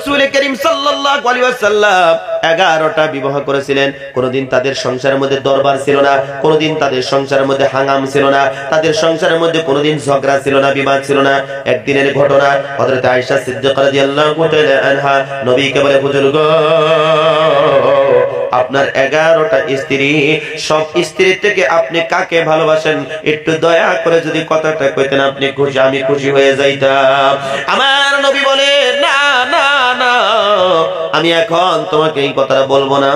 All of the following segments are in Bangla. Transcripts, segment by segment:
রাসূল করিম সাল্লাল্লাহু আলাইহি ওয়াসাল্লাম 11টা বিবাহ করেছিলেন। কোনদিন তাদের সংসারের মধ্যে দরবার ছিল না, কোনদিন তাদের সংসারের মধ্যে হাঙ্গাম ছিল না, তাদের সংসারের মধ্যে কোনদিন ঝগড়া ছিল না, বিবাদ ছিল না। একদিনের ঘটনা, হযরত আয়েশা সিদ্দিকা রাদিয়াল্লাহু তাআলা আনহা নবীকে বলে, হুজুর গো, আপনার 11টা স্ত্রী, সব স্ত্রী থেকে আপনি কাকে ভালোবাসেন? একটু দয়া করে যদি কথাটা কইতেন আপনি খুশি, আমি খুশি হয়ে যাইতাম। আমার নবী বলে, না না না, আমি এখন তোমাকে এই কথাটা বলবো না,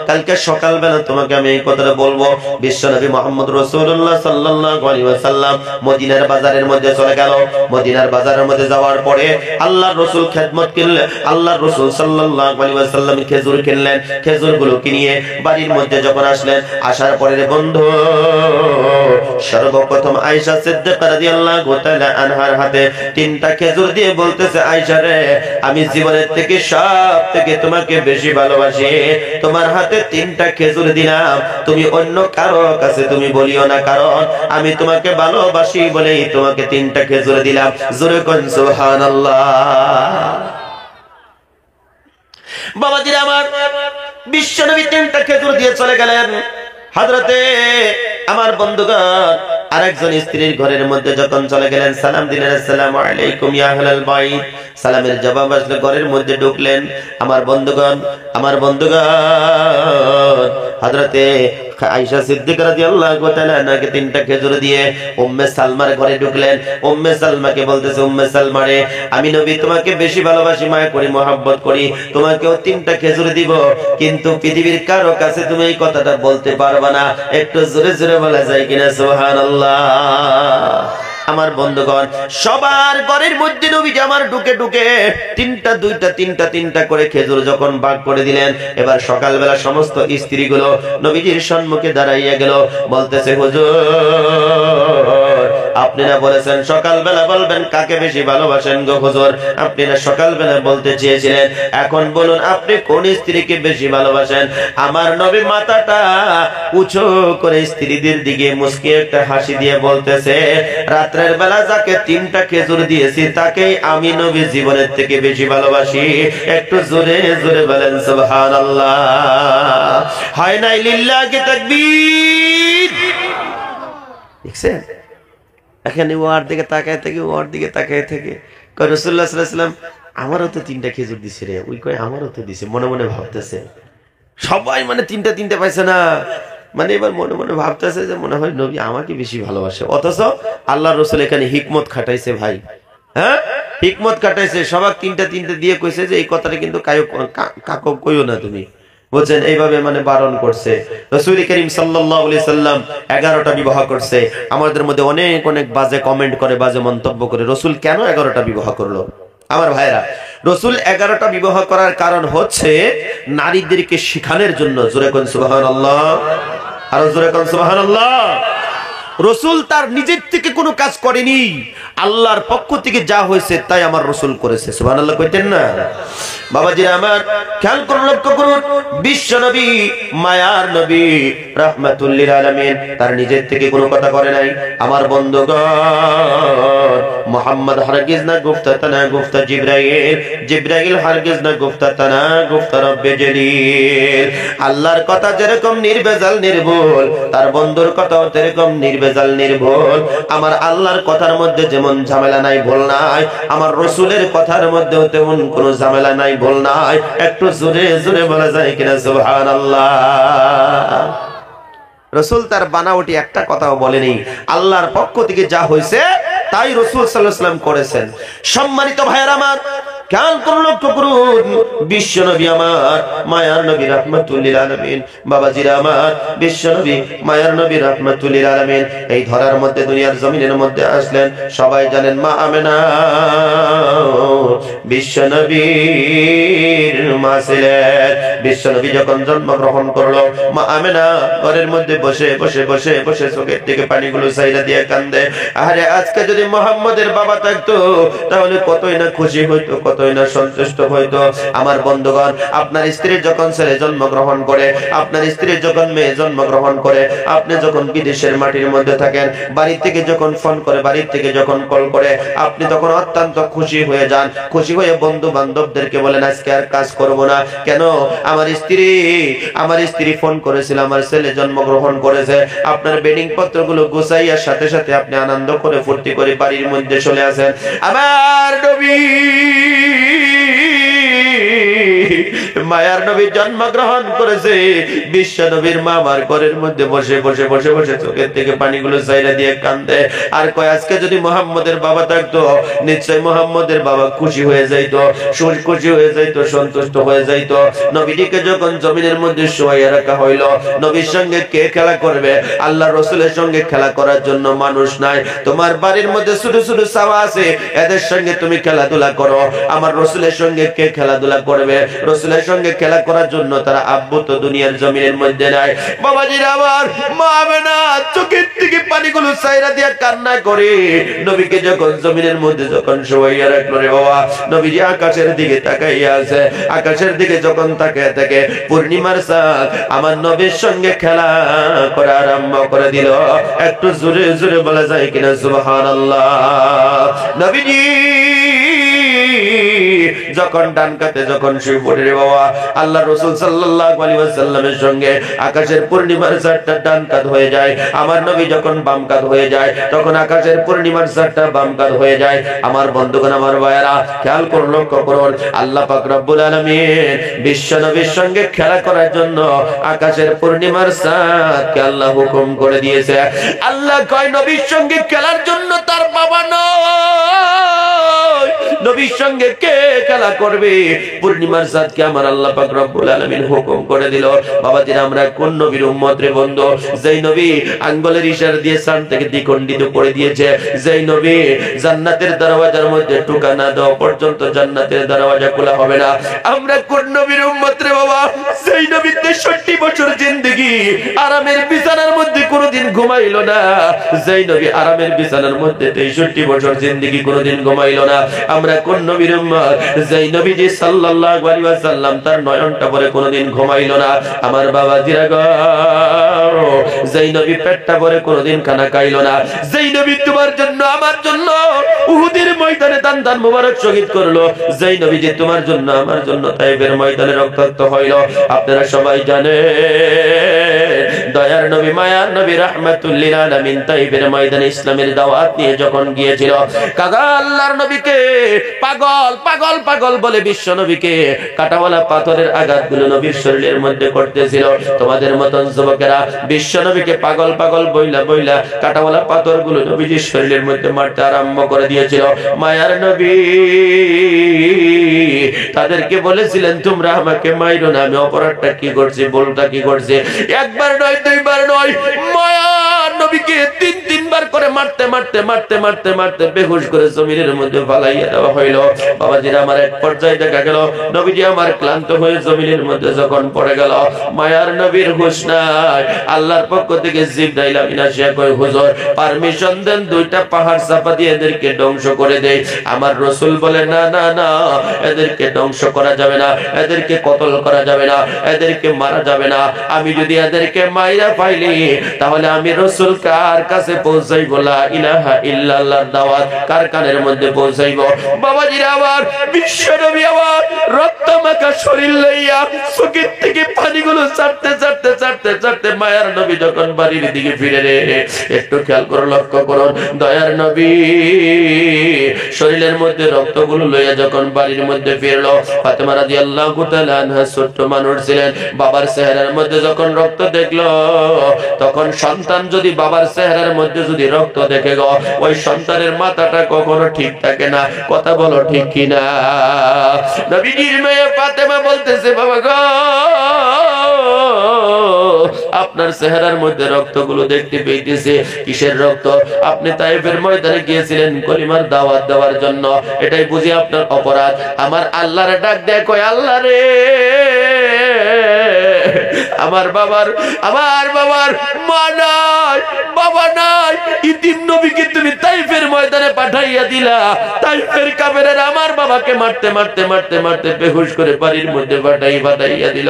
কালকে সকালবেলা তোমাকে আমি এই কথাটা বলবো। বিশ্বনবী মুহাম্মদ রাসূলুল্লাহ সাল্লাল্লাহু আলাইহি ওয়াসাল্লাম মদিনার বাজারের মধ্যে চলে গেল। মদিনার বাজারের মধ্যে যাওয়ার পরে আল্লাহর রাসূল খেদমত কিনলেন। আল্লাহর রাসূল সাল্লাল্লাহু আলাইহি ওয়াসাল্লাম খেজুর কিনলেন। খেজুরগুলো কিনিয়ে বাড়ির মধ্যে যখন আসলেন, আসার পরে রে বন্ধু, সর্বপ্রথম আয়েশা সিদ্দিকা রাদিয়াল্লাহু তাআলা আনহার হাতে 3টা খেজুর দিয়ে বলতেছে, আয়েশা রে, আমি জীবনের থেকে সব থেকে তোমাকে বেশি ভালোবাসি, তোমার হাতে 3টা খেজুর দিলাম, তুমি অন্য কারো কাছে তুমি বলিও না, কারণ আমি তোমাকে ভালোবাসি বলেই তোমাকে 3টা খেজুর দিলাম। জোরে কোন সুবহানাল্লাহ। বাবাজি আমার, বিশ্বনবী 3টা খেজুর দিয়ে চলে গেলেন। হযরতে আমার বন্ধুগণ, আরেকজন স্ত্রীর ঘরের মধ্যে যখন চলে গেলেন, সালাম দিলেন, আসসালামু আলাইকুম ইয়া আহলাল বাইত। সালামের জবাব আসলে, ঘরের মধ্যে ঢুকলেন। আমার বন্ধুগণ হযরতে আয়েশা সিদ্দিকা রাদিয়াল্লাহু তাআলা আনহাকে 3টা খেজুর দিয়ে উম্মে সালমার ঘরে ঢুকলেন। উম্মে সালমাকে বলতেছে, উম্মে সালমা রে, আমি নবী তোমাকে বেশি ভালোবাসি, মায়া করি, মহব্বত করি, তোমাকেও 3টা খেজুর দিব, কিন্তু পৃথিবীর কারো কাছে তুমি এই কথাটা বলতে পারবে না। একটু জোরে জোরে বলা যায় কিনা সুবহানাল্লাহ। আমার বন্ধুগণ, সবার ঘরের মধ্যে নবী আমার ঢুকে ঢুকে 3টা 2টা 3টা 3টা করে খেজুর যখন ভাগ করে দিলেন, এবার সকালবেলা সমস্ত স্ত্রীগুলো নবীজির সম্মুখে দাঁড়াইয়া গেল, বলতেছে, হুজুর, আপনারা বলেছেন সকালবেলা বলবেন কাকে বেশি ভালোবাসেন গো হুজুর, আপনারা সকালবেলা বলতে চেয়েছিলেন, এখন বলুন আপনি কোন স্ত্রীকে বেশি ভালোবাসেন? আমার নবী মাথাটা উঁচু করে স্ত্রীদের দিকে মুস্কি একটা হাসি দিয়ে বলতেছে, রাত্রের বেলা যাকে 3টা খেজুর দিয়েছি তাকেই আমি নবী জীবনের থেকে বেশি ভালোবাসি। একটু জোরে জোরে বলেন সুবহানাল্লাহ। হায় নাই লিল্লাহি তাকবীর। দেখছেন, এখানে ওর দিকে তাকায় থেকে ওর দিকে তাকায় থেকে কয়, রাসূলুল্লাহ সাল্লাল্লাহু আলাইহি ওয়াসাল্লাম আমারও তো 3টা খেজুর দিছে রে। ওই কয় আমারও তো দিছে। মনে মনে ভাবতেছে, সবাই মানে 3টা পাইছে না, মানে এবার মনে মনে ভাবতেছে যে মনে হয় নবী আমাকে বেশি ভালোবাসে। অথচ আল্লাহর রাসূল এখানে হিকমত খাটাইছে ভাই, হ্যাঁ হিকমত খাটাইছে। সবাই 3টা দিয়ে কইছে যে এই কথাটা কিন্তু কাকো কইও না তুমি, বুঝছেন, এইভাবে মানে বারণ করছে। রাসূল করিম সাল্লাল্লাহু আলাইহি সাল্লাম 11টা বিবাহ করছে। আমাদের মধ্যে অনেক অনেক বাজে কমেন্ট করে, বাজে মন্তব্য করে, রাসূল কেন 11টা বিবাহ করলো? আমার ভাইরা, রাসূল 11টা বিবাহ করার কারণ হচ্ছে নারীদেরকে শিখানোর জন্য। জোরে কোন সুবহানাল্লাহ, আর জোরে কোন সুবহানাল্লাহ। রাসূল তার নিজের থেকে কোনো কাজ করেনি, আল্লাহর পক্ষ থেকে যা হয়েছে তাই আমার রাসূল করেছে। সুবহানাল্লাহ কইতেন না? বাবাজিরা আমার, খেয়াল করুন, লক্ষ্য করুন, বিশ্ব নবী, মায়ার নবী, রাহমাতুল লিল আলামিন তার নিজের থেকে কোনো কথা করে নাই। আমার বন্ধুগণ, মুহাম্মদ হারগিজ না গুফতা তানা গুফতা জিবরাইল, জিবরাইল হারগিজ না গুফতা তানা গুফতা রব্বে জলিল। আল্লাহর কথা যেরকম নির্ভেজাল নির্ভুল, তার বন্ধুর কথাও যেরকম নির্ভেজাল নির্ভুল। আমার আল্লাহর কথার মধ্যে যেমন ঝামেলা নাই, ভুল নাই, আমার রাসূলের কথার মধ্যেও তেমন কোনো ঝামেলা নাই, ভুল নাই। একটু জোরে জোরে বলা যায় কিনা সুবহানাল্লাহ। রাসূল তার বানাওটি একটা কথাও বলেনি, আল্লাহর পক্ষ থেকে যা হয়েছে তাই রাসূল সাল্লাল্লাহু আলাইহি ওয়াসাল্লাম করেছেন। সম্মানিত ভাইয়েরা আমার, খেয়াল করুন, লক্ষ্য করুন, বিশ্ব নবী আমার, মায়ার নবী রাহমাতুল লিল আলামিন, বাবাজিরা আমার, বিশ্ব নবী মায়ার নবী রাহমাতুল লিল আলামিন এই ধরার মধ্যে, দুনিয়ার জমিনের মধ্যে আসলেন। সবাই জানেন মা আমেনা বিশ্ব নবীর মা ছিলেন। বিশ্বনবী যখন জন্মগ্রহণ করলো, মা আমেনা ঘরের মধ্যে বসে বসে বসে বসে চোখের থেকে পানিগুলো ছাইরা দিয়ে কান্দে। আরে আজকে যদি মুহাম্মদের বাবা থাকতো তাহলে কতই না খুশি হইতো, কতই না সন্তুষ্ট হইতো। আমার বন্ধুগণ, আপনার স্ত্রী যখন ছেলে জন্মগ্রহণ করে, আপনার স্ত্রী যখন মেয়ে জন্মগ্রহণ করে, আপনি যখন বিদেশের মাটির মধ্যে থাকেন, বাড়ি থেকে যখন ফোন করে, বাড়ির থেকে যখন কল করে, আপনি তখন অত্যন্ত খুশি হয়ে যান। খুশি হয়ে বন্ধু বান্ধবদেরকে বলেন আজকে আর কাজ করব না। কেন? আমার স্ত্রী ফোন করেছিল, আমার ছেলে জন্মগ্রহণ করেছে। আপনার বেডিং পত্রগুলো গুছাইয়ার সাথে সাথে আপনি আনন্দ করে ফুর্তি করে বাড়ির মধ্যে চলে আসেন। আমার নবী, মায়ার নবী জন্মগ্রহণ করেছে, বিশ্ব নবীর মা আমার ঘরের মধ্যে বসে বসে বসে বসে চোখের থেকে পানিগুলো ছাইরা দিয়ে কান্দে। আর কয় আজকে যদি মুহাম্মদের বাবা থাকতো নিশ্চয় মুহাম্মদের বাবা খুশি হয়ে যাইতো, খুশি হয়ে যাইতো, সন্তুষ্ট হয়ে যাইতো। নবীজিকে যখন জমিনের মধ্যে শোয়াইয়া রাখা হইল, নবীর সঙ্গে কে খেলা করবে? আল্লাহ রসুলের সঙ্গে খেলা করার জন্য মানুষ নাই। তোমার বাড়ির মধ্যে ছোট ছোট ছাওয়া আছে, এদের সঙ্গে তুমি খেলাধুলা করো। আমার রসুলের সঙ্গে কে খেলাধুলা করবে? রসুলের সঙ্গে খেলা করার জন্য তারা আব্বু তো দুনিয়ার জমিনের মধ্যে নাই। বাবাজিরা আমার, মা আমেনা চোখের থেকে পানিগুলো ছাইরা দিয়া কান্না করে নবীকে যখন জমিনের মধ্যে যখন শোয়াইয়া রাখলো রে বাবা, নবীজি আকাশের দিকে তাকাইয়া আছে। আকাশের দিকে যখন তাকিয়ে থাকে, পূর্ণিমার চাঁদ আমার নবীর সঙ্গে খেলা করা আরম্ভ করে দিল। একটু জোরে জোরে বলা যায় কিনা সুবহানাল্লাহ। নবীজি যখন ডান কাতে যখন শুয়ে পড়ে রে বাবা, আল্লাহ রাসূল সাল্লাল্লাহু আলাইহি ওয়াসাল্লামের সঙ্গে আকাশের পূর্ণিমার চাঁদটা ডান কাত হয়ে যায়। আমার নবী যখন বাম কাত হয়ে যায়, তখন আকাশের পূর্ণিমার চাঁদটা বাম কাত হয়ে যায়। আমার বন্ধুগণ, আমার ভাইয়েরা, খেয়াল করুন, লক্ষ্য করুন, আল্লাহ পাক রব্বুল আলামিন বিশ্ব নবীর সঙ্গে খেলা করার জন্য আকাশের পূর্ণিমার চাঁদকে আল্লাহ হুকুম করে দিয়েছে। আল্লাহ কয় নবীর সঙ্গে খেলার জন্য তার বাবা নয়, নবীর সঙ্গে কে খেলা করবে? পূর্ণিমার চাঁদকে আমার আল্লাহ পাক রব্বুল আলামিন হুকুম করে দিল। বাবাজিরা, আমরা কোন নবীর উম্মত রে বন্ধু? যেই নবী আঙ্গুলের ইশারা দিয়ে চাঁদ থেকে দ্বিখণ্ডিত করে দিয়েছে, যেই নবী জান্নাতের দরওয়াজার মধ্যে টোকা না দেওয়া পর্যন্ত জান্নাতের দরওয়াজা খোলা হবে না। আমরা কোন নবীর উম্মত রে বাবা? যেই নবী 63 বছর জিন্দেগি আরামের বিছানার মধ্যে কোনোদিন ঘুমাইলো না, যেই নবী আরামের বিছানার মধ্যে 63 বছর জিন্দেগি কোনোদিন ঘুমাইলো না। আমরা কোন নবীর উম্মত? যেই নবীজি সাল্লাল্লাহু আলাইহি ওয়াসাল্লাম তার নয়নটা পরে কোনোদিন ঘুমাইলো না। আমার বাবাজিরা গো, যেই নবী পেটটা পরে কোনোদিন খানা খাইলো না, যেই নবী তোমার জন্য আমার জন্য উহুদের ময়দানে দান দান মোবারক শহীদ করলো, যেই নবী যে তোমার জন্য আমার জন্য তাইফের ময়দানে রক্তাক্ত হইল। আপনারা সবাই জানেন, দয়ার নবী মায়ার নবী রাহমাতুল লিল আলামিন তাইফের ময়দানে ইসলামের দাওয়াত নিয়ে যখন গিয়েছিল, কাগা আল্লাহর নবীকে পাগল পাগল পাগল বলে বিশ্ব নবীকে কাটাওয়ালা পাথরের আঘাতগুলো নবীর শরীরের মধ্যে করতেছিল। তোমাদের মতন যুবকেরা বিশ্ব নবীকে পাগল পাগল বইলা বইলা কাটাওয়ালা পাথরগুলো নবীজির শরীরের মধ্যে মারতে আরম্ভ করে দিয়েছিল। মায়ার নবী তাদেরকে বলেছিলেন, তোমরা আমাকে মাইরো না, আমি অপরাধটা কি করছি, ভুলটা কি করছি। একবার নয়, দুইবার নয়, মায়ার নবীকে তিনবার করে মারতে মারতে মারতে মারতে মারতে বেহুশ করে জমিনের মধ্যে ফালাইয়া দেওয়া হইল। বাবাজিরা আমার, এক পর্যায়ে দেখা গেল নবীজি আমার ক্লান্ত হয়ে জমিনের মধ্যে যখন পড়ে গেল, মায়ার নবীর হুঁশ নাই। আল্লাহর পক্ষ থেকে জিবরাইল আমিন আসিয়া কয়, হুজুর পারমিশন দেন, দুইটা পাহাড় চাপা দিয়ে এদেরকে ধ্বংস করে দেই। আমার রাসূল বলে, না না না, এদেরকে ধ্বংস করা যাবে না, এদেরকে কতল করা যাবে না, এদেরকে মারা যাবে না। আমি যদি এদেরকে মাইরা পাইলি তাহলে আমি রাসূল কার কাছে পৌঁছাইব? লা ইলাহা ইল্লাল্লাহর দাওয়াত কার কানের মধ্যে পৌঁছাইব? বাবাজিরা আমার, বিশ্ব নবী আমার রক্ত মাখা শরীর লইয়া চোখের থেকে পানিগুলো ছাড়তে ছাড়তে ছাড়তে ছাড়তে মায়ার নবী যখন বাড়ির দিকে ফিরে রে, একটু খেয়াল করে লক্ষ্য করুন, দয়ার নবী শরীরের মধ্যে রক্তগুলো লইয়া যখন বাড়ির মধ্যে ফিরলো, ফাতেমা রাদিয়াল্লাহু তাআলা আনহা ছোট্ট মানুষ ছিলেন, বাবার চেহারার মধ্যে যখন রক্ত দেখলো, তখন সন্তান যদি বাবার চেহারার মধ্যে যদি রক্ত দেখে গো, ওই সন্তানের মাথাটা কখনো ঠিক থাকে না। কথা বলো ঠিক কিনা? নবীজির মেয়ে ফাতেমা বলতেছে, বাবা গো, আপনার চেহারার মধ্যে রক্তগুলো দেখতে পেয়েছে। কিসের রক্ত? আপনি তাইফের ময়দানে গিয়েছিলেন কলিমার দাওয়াত দেওয়ার জন্য, এটাই বুঝি আপনার অপরাধ। আমার আল্লাহরে ডাক দেয়, কয় আল্লাহ রে, আমার বাবার মা নাই, বাবা নাই, ইতিম নবীকে তুমি তাইফের ময়দানে পাঠাইয়া দিলা। তাইফের কাফেরেরা আমার বাবাকে মারতে মারতে মারতে মারতে বেহুশ করে বাড়ির মধ্যে পাঠাইয়া দিল।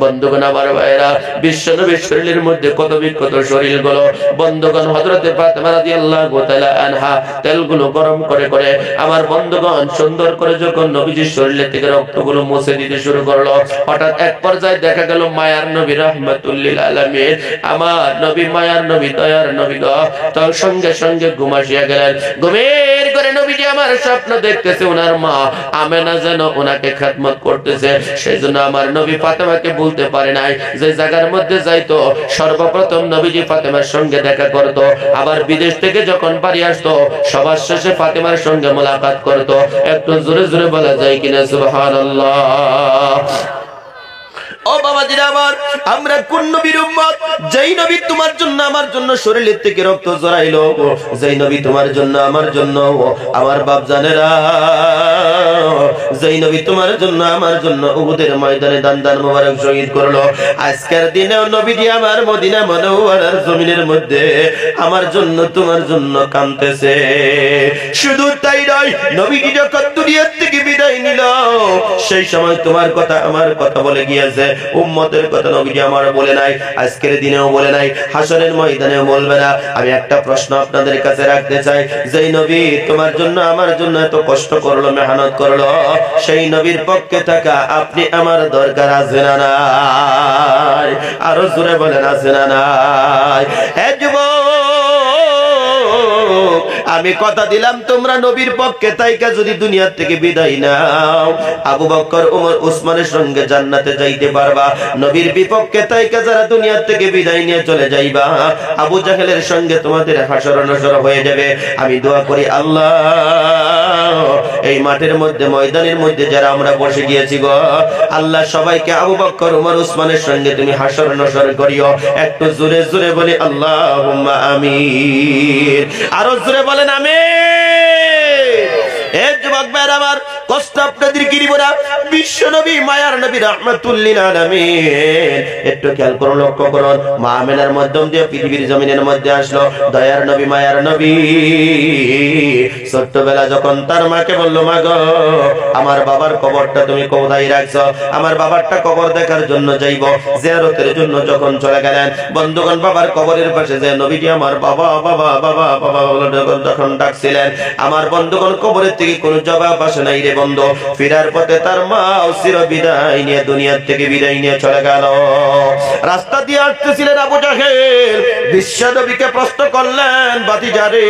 বন্ধুগণ আমার ভাইয়েরা, বিশ্ব নবীর শরীরের মধ্যে কত বিক্ষত শরীর গুলো। বন্ধুগণ হযরতে ফাতেমা রাদিয়াল্লাহু তাআলা আনহা তেলগুলো গরম করে করে আমার বন্ধুগণ সুন্দর করে যখন নবীজির শরীর থেকে রক্তগুলো মুছে দিতে শুরু করলো, হঠাৎ এক পর্যায়ে দেখা গেল মায়ার নবী রাহমাতুল লিল আলামিন, আমার নবী মায়ার নবী দয়ার নবী তার সঙ্গে সঙ্গে ঘুম আসিয়া গেলেন। ঘুমের করে নবীজি আমার স্বপ্ন দেখতেছে ওনার মা আমেনা যেন ওনাকে খেদমত করতেছে। সেই জন্য আমার নবী ফাতেমাকে বলতে পারে নাই, যে জায়গার মধ্যে যাইতো সর্বপ্রথম নবীজি ফাতেমার সঙ্গে দেখা করতো, আবার বিদেশ থেকে যখন বাড়ি আসতো সবার শেষে ফাতেমার সঙ্গে মোলাকাত করতো। একটু জোরে জোরে বলা যায় কিনা সুবহানাল্লাহ। ও বাবাজিরা আমার, আমরা কোন নবীর উম্মত? যেই নবী তোমার জন্য আমার জন্য শরীরের থেকে রক্ত ঝরাইলো, যেই নবী তোমার জন্য আমার জন্য, আমার বাপ জানেরা, যেই নবী তোমার জন্য আমার জন্য উহুদের ময়দানে দান মোবারক শহীদ করলো, আজকের দিনেও নবীজি আমার মদিনা মুনাওয়ারার জমিনের মধ্যে আমার জন্য তোমার জন্য কাঁদতেছে। শুধু তাই নয়, নবীজি যখন দুনিয়া থেকে বিদায় নিল সেই সময় তোমার কথা আমার কথা বলে গিয়েছে, উম্মতের কথা নবীজি আমার বলে নাই, আজকের দিনেও বলে নাই, হাসরের ময়দানেও বলবে না। আমি একটা প্রশ্ন আপনাদের কাছে রাখতে চাই, যেই নবী তোমার জন্য আমার জন্য এত কষ্ট করলো, মেহনত করলো, সেই নবীর পক্ষে থাকা আপনি আমার দরকার আছে না নাই? আরো জোরে বলেন আছে না নাই? হে যুবক, আমি কথা দিলাম তোমরা নবীর পক্ষে তাইকা যদি দুনিয়া থেকে বিদায় নাও, আবু বকর ওমর উসমানের সঙ্গে জান্নাতে যাইতে পারবা। নবীর বিপক্ষে তাইকা যারা দুনিয়া থেকে বিদায় নিয়ে চলে যাইবা, আবু জাহেলের সঙ্গে তোমাদের হাসর নাসর হয়ে যাবে। আমি দোয়া করি আল্লাহ, এই মাঠের মধ্যে ময়দানের মধ্যে যারা আমরা বসে গিয়েছি গো আল্লাহ, সবাইকে আবু বকর ওমর উসমানের সঙ্গে তুমি হাসর নাসর করিও। একটু জোরে জোরে বলি আল্লাহুম্মা আমিন। আরো জোরে বলেন আমিন। এ যুবক ভাইরা আমার, কষ্ট আপনাদের কি দিব না? বিশ্ব নবী মায়ার নবী রাহমাতুল লিল আলামিন, একটু খেয়াল করুন, লক্ষ্য করুন, মা আমেনার মাধ্যম দিয়ে পৃথিবীর জমিনের মধ্যে আসলো দয়ার নবী মায়ার নবী। ছোট্টবেলা যখন তার মাকে বলল, মা গো আমার বাবার কবরটা তুমি কোথায় রাখছো? আমার বাবারটা কবর দেখার জন্য যাইব, জিয়ারতের জন্য যখন চলে গেলেন, বন্ধুগণ বাবার কবরের পাশে যে নবীজি আমার বাবা বাবা বাবা বাবা যখন ডাকছিলেন, আমার বন্ধুগণ কবরের থেকে কোনো জবাব আসে নাই রে বন্ধু। ফিরার পথে তার মা চির বিদায় নিয়ে দুনিয়া থেকে বিদায় নিয়ে চলে গেল। রাস্তা দিয়ে আসতেছিলেন আবু জাহেল, বিশ্ব নবীকে প্রশ্ন করলেন, বাতিজারে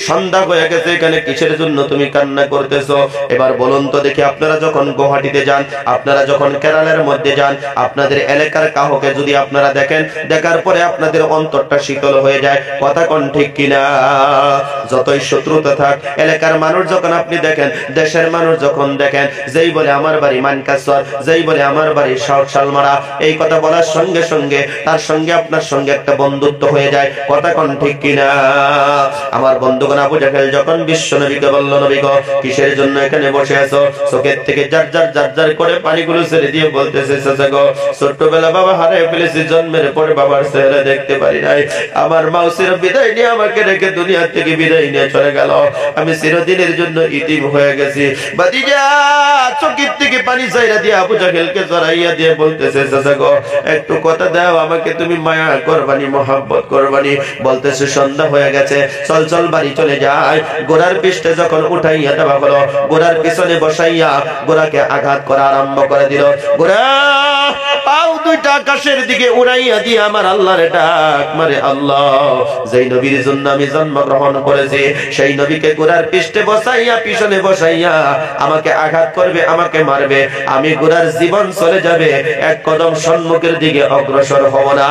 সন্ধ্যা হয়ে গেছে, এখানে কিসের জন্য তুমি কান্না করতেছো? এবার বলুন তো দেখি, আপনারা যখন গুয়াহাটিতে যান, আপনারা যখন কেরালার মধ্যে যান, আপনাদের এলাকার কাউকে যদি আপনারা দেখেন, দেখার পরে আপনাদের অন্তরটা শীতল হয়ে যায়, কথা কোন ঠিক কিনা? যতই শত্রুতা থাক, এলাকার মানুষ যখন আপনি দেখেন, দেশের মানুষ যখন দেখেন, যেই বলে আমার বাড়ি মানকাসর, যেই বলে আমার বাড়ি শালমারা, এই কথা বলার সঙ্গে সঙ্গে তার সঙ্গে আপনার সঙ্গে একটা বন্ধুত্ব হয়ে যায়, কথা কোন ঠিক কিনা? আমার বন্ধুগণ আবু জাহেল যখন বিশ্ব নবীকে বলল, নবী গো কিসের জন্য এখানে বসে আছো? চোখের থেকে জার জার করে পানিগুলো ছেড়ে দিয়ে বলতেছে, চাচা গো ছোট্টবেলা বাবা হারিয়ে ফেলেছি, জন্মের পরে বাবার চেহারা দেখতে পারি নাই, আমার মা চির বিদায় নিয়ে আমাকে রেখে দুনিয়া থেকে বিদায় নিয়ে চলে গেল, আমি চিরদিনের জন্য ইতিম হয়ে গেছি। বাতিজা চোখের থেকে পানি ছাইরা দিয়ে আবু জাহেলকে জড়াইয়া দিয়ে বলতেছে, চাচা গো একটু কথা দাও, আমাকে তুমি মায়া করবানি, মহব্বত করবানি। বলতেছে সন্ধ্যা হয়ে গেছে, চল চল বাড়ি চলে যায়। ঘোড়ার পিঠে যখন উঠাইয়া দেওয়া হলো, ঘোড়ার পিছনে বসাইয়া ঘোড়াকে আঘাত করা আরম্ভ করে দিল। ঘোড়া পাও দুইটা আকাশের দিকে উড়াইয়া দিয়ে আমার আল্লাহর ডাক মারে, আল্লাহ যেই নবীর জন্য আমি জন্মগ্রহণ করেছি, সেই নবীকে ঘোড়ার পিঠে বসাইয়া পিছনে বসাইয়া আমাকে আঘাত করবে, আমাকে মারবে, আমি ঘোড়ার জীবন চলে যাবে, এক কদম সম্মুখের দিকে অগ্রসর হব না।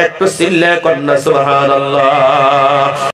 একটু চিল্লায় কন্যা সুবহানাল্লাহ।